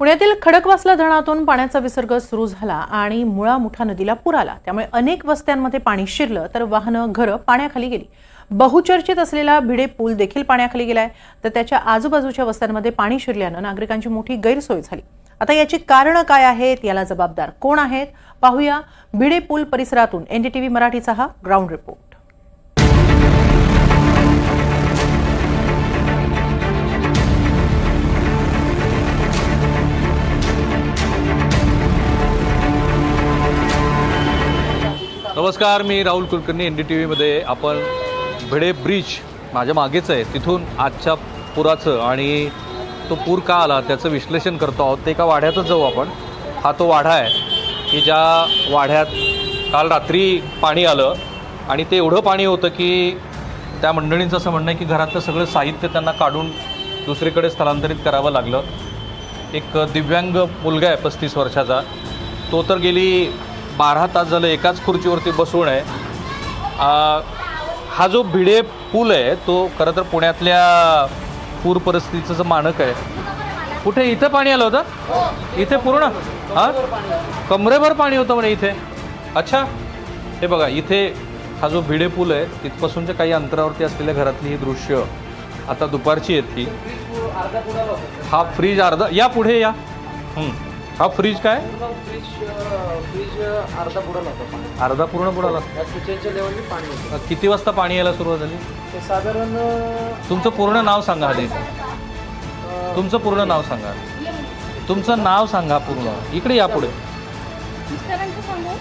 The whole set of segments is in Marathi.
पुण्यातील खडकवासला धरणातून पाण्याचा विसर्ग सुरू झाला आणि मुळा मुठा नदीला पूर आला। त्यामुळे अनेक वस्त्यांमध्ये पाणी शिरलं तर वाहनं घरं पाण्याखाली गेली। बहुचर्चित असलेला भिडे पूल देखील पाण्याखाली गेलाय, तर त्याच्या आजूबाजूच्या वस्त्यांमध्ये पाणी शिरल्यानं नागरिकांची मोठी गैरसोय झाली। आता याची कारणं काय आहेत, याला जबाबदार कोण आहेत, पाहूया भिडे पूल परिसरातून एनडीटीव्ही मराठीचा हा ग्राउंड रिपोर्ट। नमस्कार, मी राहुल कुलकर्णी। एनडीटीव्हीमध्ये आपण भिडे ब्रिज माझ्या मागेच आहे, तिथून आजच्या पुराचं आणि तो पूर का आला त्याचं विश्लेषण करतो आहोत। ते एका वाड्यातच जाऊ आपण। हा तो वाडा आहे की ज्या वाड्यात काल रात्री पाणी आलं आणि ते एवढं पाणी होतं की त्या मंडळींचं असं म्हणणं आहे की घरातलं सगळं साहित्य त्यांना काढून दुसरीकडे स्थलांतरित करावं लागलं। एक दिव्यांग मुलगा आहे 35 वर्षाचा, तो तर गेली 12 तास झालं एकाच खुर्चीवरती बसून आहे। हा जो भिडे पूल आहे तो खरं तर पुण्यातल्या पूर परिस्थितीचं मानक आहे। कुठे इथं पाणी आलं होतं? इथे पूर्ण कमरेभर पाणी होतं म्हणे इथे। अच्छा, हे बघा, इथे हा जो भिडे पूल आहे तिथपासूनच्या काही अंतरावरती असलेल्या घरातली ही दृश्य आता दुपारची आहेत की हा फ्रीज अर्धा या पुढे या हा फ्रीज काय अर्धा बुडाला होता। अर्धा पूर्ण बुडाला। किचनच्या लेवलनी पाणी होतं। किती वाजता पाणी यायला सुरुवात झाली? ते साधारण तुमचं पूर्ण नाव सांगा आधी। तुमचं पूर्ण नाव सांगा। तुमचं नाव सांगा पूर्ण। इकडे या पुढे।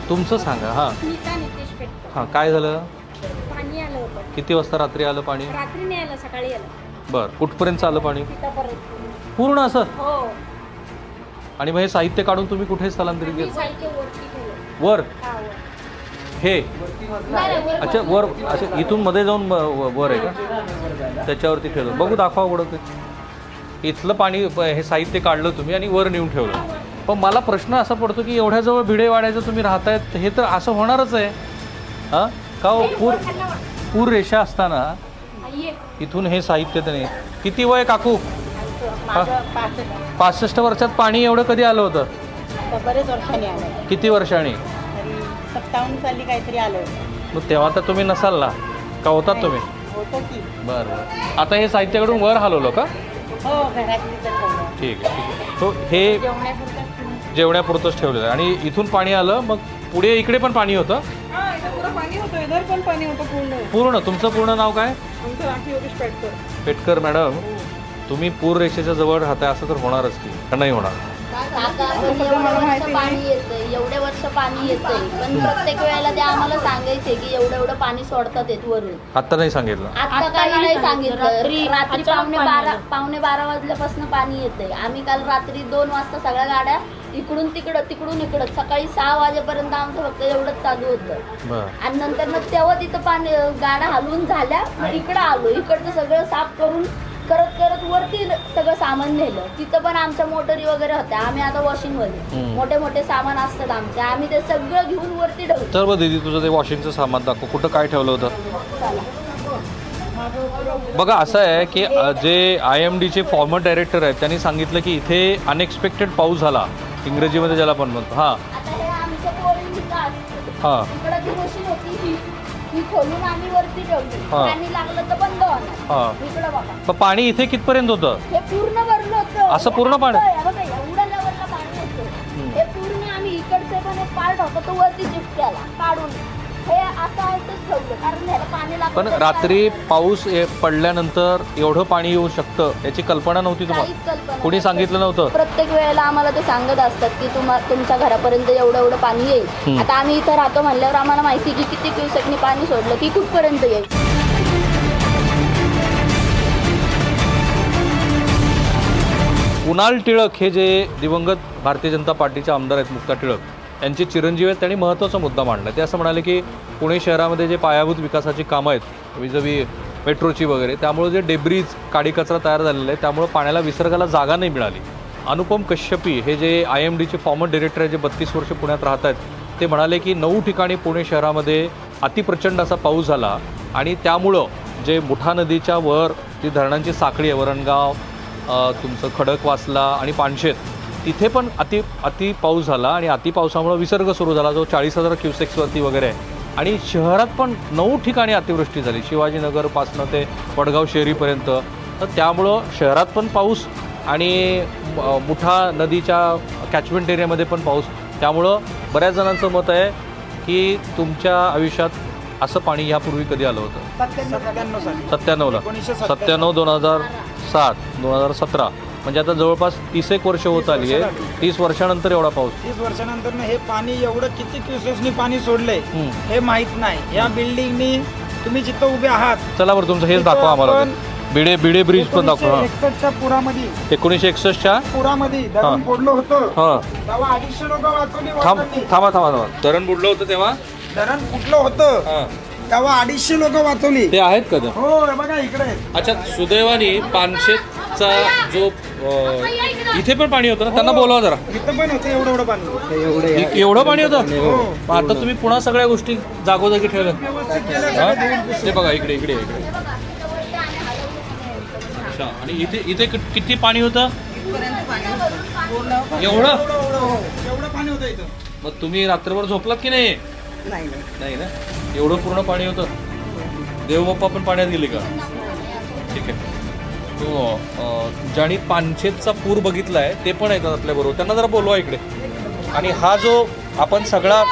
तुमचं सांगा। हां काय झालं? पाणी आलं होतं। किती वाजता रात्री आलं पाणी? रात्री नाही आलं, सकाळी आलं। बरं, कुठपर्यंत आलं पाणी? पूर्ण असं? हो। आणि मग हे साहित्य काढून तुम्ही कुठे स्थलांतरित केलं? वर हे अच्छा, वर अच्छा, इथून मध्ये जाऊन वर आहे का? त्याच्यावरती ठेवलं, बघू दाखवा उघडं ते। इथलं पाणी हे साहित्य काढलं तुम्ही आणि वर नेऊन ठेवलं। पण मला प्रश्न असा पडतो की एवढ्याजवळ भिडेवाड्याचं तुम्ही राहतायत, हे तर असं होणारच आहे हां का? पूर रेषा असताना इथून हे साहित्य त्याने किती वय काकू? 65 वर्षात पाणी एवढं कधी आलं होतं? बरेच वर्षांनी आलं। किती वर्षांनी? 57 साली काहीतरी आलं होतं। मग तेव्हा तर तुम्ही नसाल ना, का होतात तुम्ही? होतं की। बरं, आता हे साहित्याकडून वर हलवलं का? हो, घरातली ठेवलं। ठीक आहे। तो हे जेवण्यापुरतंच ठेवलेलं आहे आणि इथून पाणी आलं, मग पुढे इकडे पण पाणी होतं? पाणी होतं, इधर पण पाणी होतं पूर्ण। तुमचं पूर्ण नाव काय? आमचं राखी योगेश पेटकर। पेटकर मॅडम, तुम्ही पूर रेषेच्या जवळ राहताय, असं तर होणारच की नाही होणार? पाणी येतंय, एवढे वर्ष पाणी येतंय, पण प्रत्येक वेळेला ते आम्हाला सांगायचे की एवढं पाणी सोडतात येत वरून। आता नाही सांगितलं? आता काही नाही सांगितलं। रात्री पावणे बारा वाजल्यापासून पाणी येतंय। आम्ही काल रात्री 2 वाजता सगळ्या गाड्या इकडून इकडं सकाळी 6 वाजेपर्यंत आमचं फक्त एवढंच चालू होतं। आणि नंतर तेव्हा तिथं पाणी गाड्या हलवून झाल्या, इकडं आलो, इकडचं सगळं साफ करून करत वरती सगळं सामान नेलं। तिथं पण आमच्या मोटरी वगैरे होत्या, आम्ही आता वॉशिंगमध्ये मोठे सामान असतात आमचे, आम्ही ते सगळं घेऊन वरती ठेवलं। तर बघ दीदी, तुझं ते वॉशिंगचं सामान दाखव, कुठं काय ठेवलं होतं? बघा, असं आहे की जे IMDचे फॉर्मर डायरेक्टर आहेत त्यांनी सांगितलं की इथे अनएक्सपेक्टेड पाऊस झाला, इंग्रजीमध्ये ज्याला पण म्हणतो। हां हां, इकडं ती मशीन होती ही खोलून आम्ही वरती ठेवली, पाणी लागलं तर बंद होणार। इकडं बघा, पाणी इथे कितपर्यंत होतं? हे पूर्ण भरलं होतं। असं पूर्ण पाणी? बघा, एवढ्या लेवलला पाणी होतं। हे पूर्ण आम्ही इकडचे पण एक पार्ट होता तो वरती शिफ्ट केला काढून, हे असं ठेवलं कारण ह्याला पाणी लागलं। पण रात्री पाऊस पडल्यानंतर एवढं पाणी येऊ शकतं याची कल्पना नव्हती तुम्हाला? कोणी सांगितलं नव्हतं? प्रत्येक वेळेला आम्हाला ते सांगत असतात की तुमच्या घरापर्यंत एवढं पाणी येईल। आता आम्ही इथं राहतो म्हणल्यावर आम्हाला माहिती की किती क्युसेकनी पाणी सोडलं की कुठपर्यंत येईल। कुणाल टिळक हे जे दिवंगत भारतीय जनता पार्टीचे आमदार आहेत, मुक्ता टिळक यांचे चिरंजीव आहेत, त्यांनी महत्त्वाचा मुद्दा मांडला। ते असं म्हणाले की पुणे शहरामध्ये जे पायाभूत विकासाची कामं आहेत, विजवी मेट्रोची वगैरे, त्यामुळे जे डेब्रीज काडी कचरा तयार झालेला आहे त्यामुळे पाण्याला विसर्गाला जागा नाही मिळाली। अनुपम कश्यपी हे जे IMDचे फॉर्मर डायरेक्टर आहेत, जे 32 वर्ष पुण्यात राहत आहेत, ते म्हणाले की 9 ठिकाणी पुणे शहरामध्ये अतिप्रचंड असा पाऊस झाला आणि त्यामुळं जे मुठा नदीच्या वर जी धरणांची साखळी आहे, वरणगाव, तुमचं खडकवासला आणि पानशेत, तिथे पण अति पाऊस झाला आणि अति पावसामुळे विसर्ग सुरू झाला, जो 40,000 क्युसेक्सवरती वगैरे आहे. आणि शहरात पण 9 ठिकाणी अतिवृष्टी झाली, शिवाजीनगरपासनं ते वडगाव शहरीपर्यंत. तर त्यामुळं शहरात पण पाऊस आणि मुठा नदीच्या कॅचमेंट एरियामध्ये पण पाऊस. त्यामुळं बऱ्याच जणांचं मत आहे की तुमच्या आयुष्यात असं पाणी ह्यापूर्वी कधी आलं होतं? 97ला 97, 2007, 2017, म्हणजे आता जवळपास 30 वर्ष होत आली आहे. 30 वर्षानंतर एवढा पाऊस. 30 वर्षानंतर हे पाणी एवढं किती क्युसेसनी पाणी सोडलंय हे माहित नाही. या बिल्डिंगनी तुम्ही जिथं उभे आहात, चला बरं तुमचं हेच दाखवा आम्हाला. भिडे ब्रिज पण दाखवा. 1961च्या पुरामध्ये 1961च्या पुरामध्ये धरण फोडलं होतं. हां, तेव्हा 250 लोक वाचवली. थांबा. धरण बुडलं होतं तेव्हा? धरण फुटलं होतं हां, तेव्हा 250 लोक वाचवली. ते आहेत का? हो बघा इकडे. अच्छा, सुदैवानी पानशेतचा जो इथे पण पाणी होतं ना, त्यांना बोलवा जरा. इथं पण होतं एवढं पाणी. एवढं पाणी होतं? मग आता तुम्ही पुन्हा सगळ्या गोष्टी जागोजागी ठेवल्या. ते बघा इकडे. अच्छा, आणि इथे किती पाणी होतं? एवढं पाणी होतं इथं. मग तुम्ही रात्रभर झोपलात की नाही? नाही ना, एवढं पूर्ण पाणी होतं. देवबाप्पा पण पाण्यात गेले का? ठीक आहे. तो ज्यांनी पानशेतचा पूर बघितला आहे ते पण येतात आपल्याबरोबर, त्यांना जरा बोलवा इकडे. आणि हा जो आपण सगळा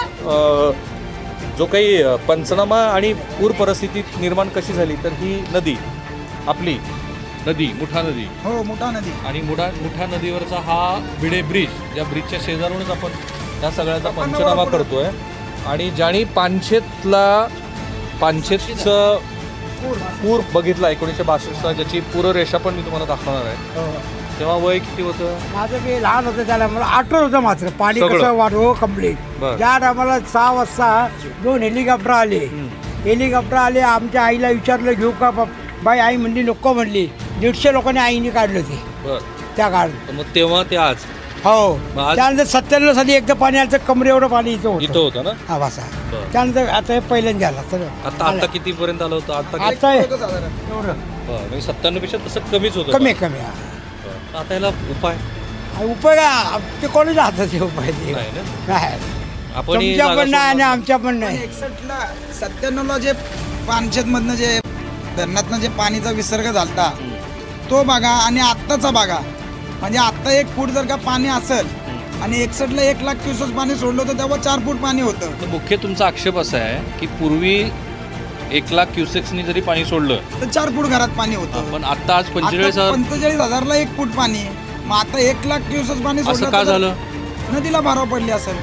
जो काही पंचनामा आणि पूर परिस्थिती निर्माण कशी झाली, तर ही नदी आपली मुठा नदी. हो, मुठा नदी. आणि मुठा नदीवरचा हा भिडे ब्रिज, ज्या ब्रिजच्या शेजारूनच आपण त्या सगळ्याचा पंचनामा करतोय. आणि ज्यांनी पानशेतचं पूर बघितला 1962चा, ज्याची पूररेषा पण मी तुम्हाला दाखवणार आहे. तेव्हा वय किती होतं? माझं मी लहान होतं त्याला मला आठवण होतं मात्र पाणी सगळं? कसं वाढवं कम्प्लीट. बरं. ज्या टायमाला 6 वाजता 2 हेलिकॉप्टर आले. आमच्या आईला विचारलं घेऊ का बाई? आई म्हणली नको म्हणली. 150 लोकांनी आईने काढलं ते बरं. त्या काळात. मग तेव्हा ते आज हो, मग आज? त्यानंतर 97 साली एकदा पाणी आलं कमरे एवढं पाणी इथं इथं होतं ना? हा वासा. बरं. त्यानंतर आता हे पहिल्यांदा झालं तर आता किती पर्यंत आलं होतं? आता आता हे एवढं म्हणजे 97 पेक्षा तसं कमीच होतं. कमी हा. बरं. आता याला उपाय उपाय का ते कोणी राहतात ते उपाय ते नाही ना? नाही. आपण ही तुमच्या जागा पण नाही आणि सोडणार. आमच्या पण नाही. 61ला 97ला जे पानशेतमधनं जे धरणातनं जे पाणीचा विसर्ग झालता तो बघा आणि आत्ताचा बघा. म्हणजे आत्ता 1 फूट जर का पाणी असेल आणि 61ला 1 लाख क्युसेस पाणी सोडलं होतं तेव्हा 4 फूट पाणी होतं. तर मुख्य तुमचा आक्षेप असा आहे की पूर्वी 1 लाख क्युसेक्सनी जरी पाणी सोडलं तर 4 फूट घरात पाणी होतं. पण आता आज 45,000ला 1 फूट पाणी. मग आता 1 लाख क्युसेस पाणी असं सोडलं का तर झालं? नदीला भराव पडली असेल.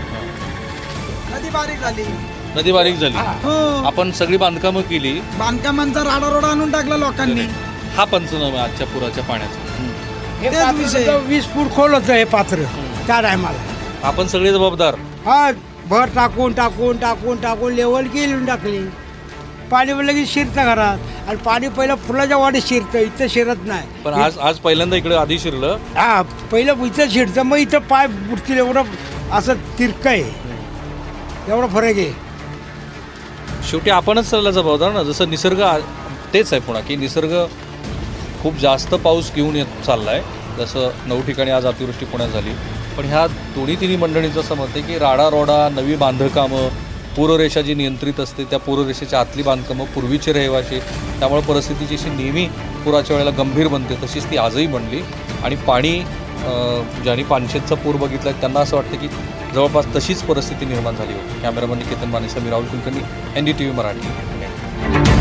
नदी बारीक झाली. हो, आपण सगळी बांधकामं केली. बांधकामांचा राडारोडा आणून टाकला लोकांनी. हा पंचनामा आहे आजच्या पुराच्या पाण्याचा. हे तेच पात्र विषय. तर 20 फूट खोल होतं हे पात्र त्या टायमाला. आपण सगळे जबाबदार. हा, भर टाकून लेवल गेली टाकली. पाणी लगेच शिरतं घरात. आणि पाणी पहिलं फुलाच्या वाढीत शिरतं, इथं शिरत नाही. पण आज पहिल्यांदा इकडे आधी शिरलं. हा, पहिलं इथं शिरतं, मग इथं पाय बुडतील एवढं असं तिरकं आहे. एवढा फरक आहे. शेवटी आपणच त्याला जबाबदार ना. जसं निसर्ग तेच आहे पुन्हा की निसर्ग खूप जास्त पाऊस घेऊन येत चालला आहे. जसं 9 ठिकाणी आज अतिवृष्टी पुण्यात झाली. पण ह्या तिन्ही मंडळींचं असं मत आहे की राडारोडा, नवी बांधकामं, पूररेषा जी नियंत्रित असते त्या पूररेषेच्या आतली बांधकामं पूर्वीचे रहिवाशी, त्यामुळे परिस्थिती जशी नेहमी पुराच्या वेळेला गंभीर बनते तशीच ती आजही बनली. आणि पाणी ज्यांनी पानशेतचा पूर बघितला त्यांना असं वाटतं की जवळपास तशीच परिस्थिती निर्माण झाली होती. Cameraman Niketan Mane, Sameer Rahul Kulkarni, NDTV Marathi.